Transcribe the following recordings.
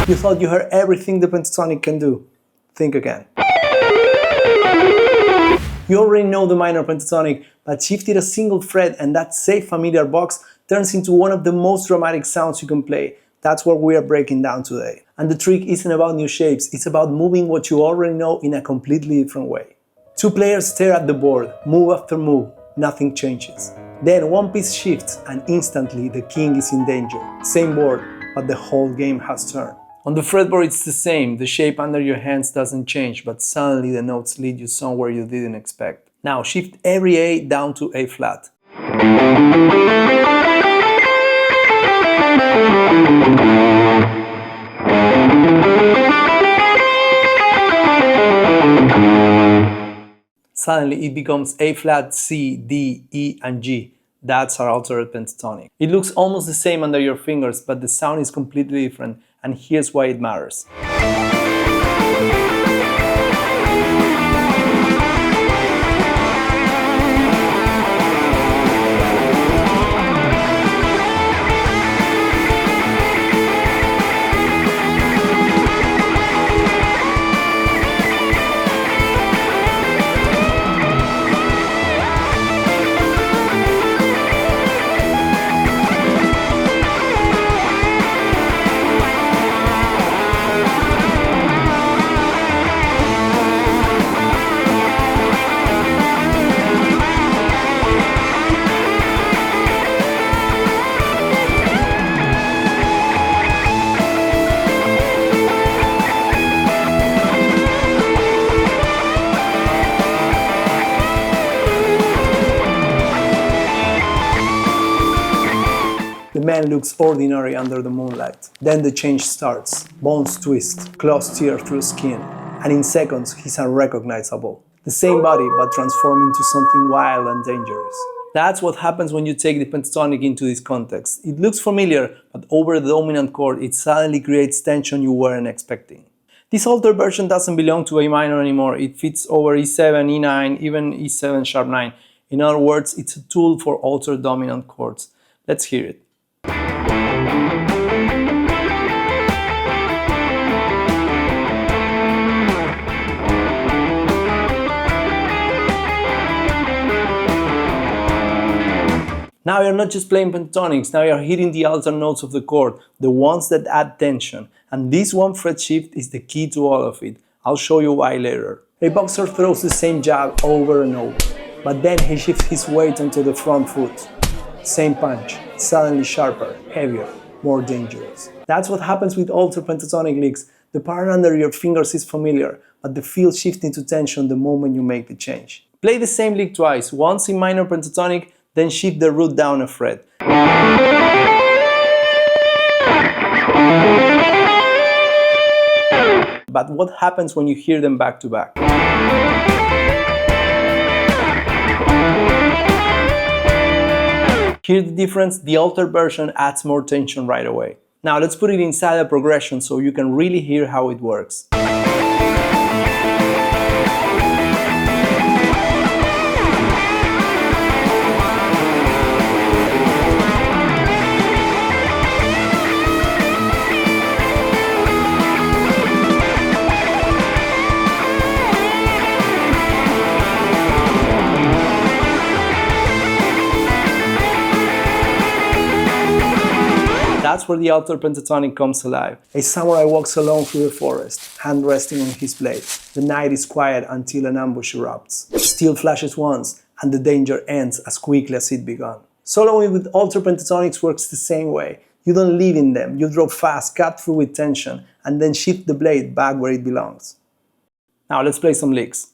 You thought you heard everything the pentatonic can do? Think again. You already know the minor pentatonic, but shifted a single fret and that safe familiar box turns into one of the most dramatic sounds you can play. That's what we are breaking down today. And the trick isn't about new shapes, it's about moving what you already know in a completely different way. Two players stare at the board, move after move, nothing changes. Then one piece shifts and instantly the king is in danger. Same board, but the whole game has turned. On the fretboard it's the same, the shape under your hands doesn't change, but suddenly the notes lead you somewhere you didn't expect. Now shift every A down to A flat. Suddenly it becomes A flat, C, D, E and G. That's our altered pentatonic. It looks almost the same under your fingers, but the sound is completely different, and here's why it matters. The man looks ordinary under the moonlight. Then the change starts. Bones twist, claws tear through skin, and in seconds he's unrecognizable. The same body, but transformed into something wild and dangerous. That's what happens when you take the pentatonic into this context. It looks familiar, but over the dominant chord it suddenly creates tension you weren't expecting. This altered version doesn't belong to A minor anymore. It fits over E7, E9, even E7 sharp 9. In other words, it's a tool for altered dominant chords. Let's hear it. Now you're not just playing pentatonics, now you're hitting the alter notes of the chord, the ones that add tension. And this one fret shift is the key to all of it. I'll show you why later. A boxer throws the same jab over and over, but then he shifts his weight onto the front foot. Same punch, suddenly sharper, heavier, more dangerous. That's what happens with altered pentatonic licks. The pattern under your fingers is familiar, but the feel shifts into tension the moment you make the change. Play the same lick twice, once in minor pentatonic, then shift the root down a fret. But what happens when you hear them back to back? Hear the difference? The altered version adds more tension right away. Now let's put it inside a progression so you can really hear how it works. That's where the altered pentatonic comes alive. A samurai walks alone through the forest, hand resting on his blade. The night is quiet until an ambush erupts. Steel flashes once, and the danger ends as quickly as it began. Soloing with altered pentatonics works the same way. You don't live in them, you drop fast, cut through with tension, and then shift the blade back where it belongs. Now let's play some licks.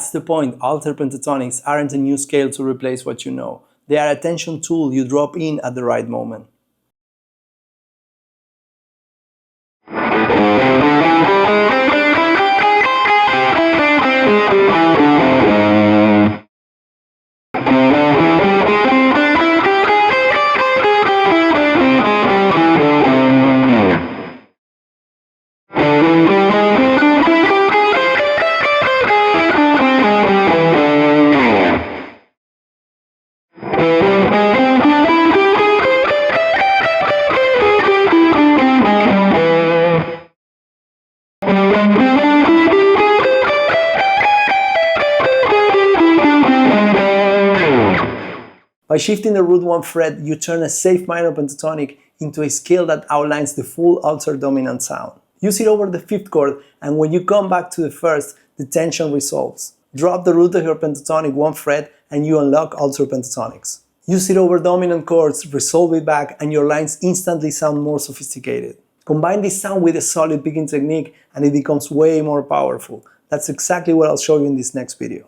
That's the point. Alter pentatonics aren't a new scale to replace what you know. They are a tension tool you drop in at the right moment. By shifting the root one fret, you turn a safe minor pentatonic into a scale that outlines the full alter dominant sound. Use it over the 5th chord, and when you come back to the 1st, the tension resolves. Drop the root of your pentatonic 1 fret and you unlock alter pentatonics. Use it over dominant chords, resolve it back, and your lines instantly sound more sophisticated. Combine this sound with a solid picking technique and it becomes way more powerful. That's exactly what I'll show you in this next video.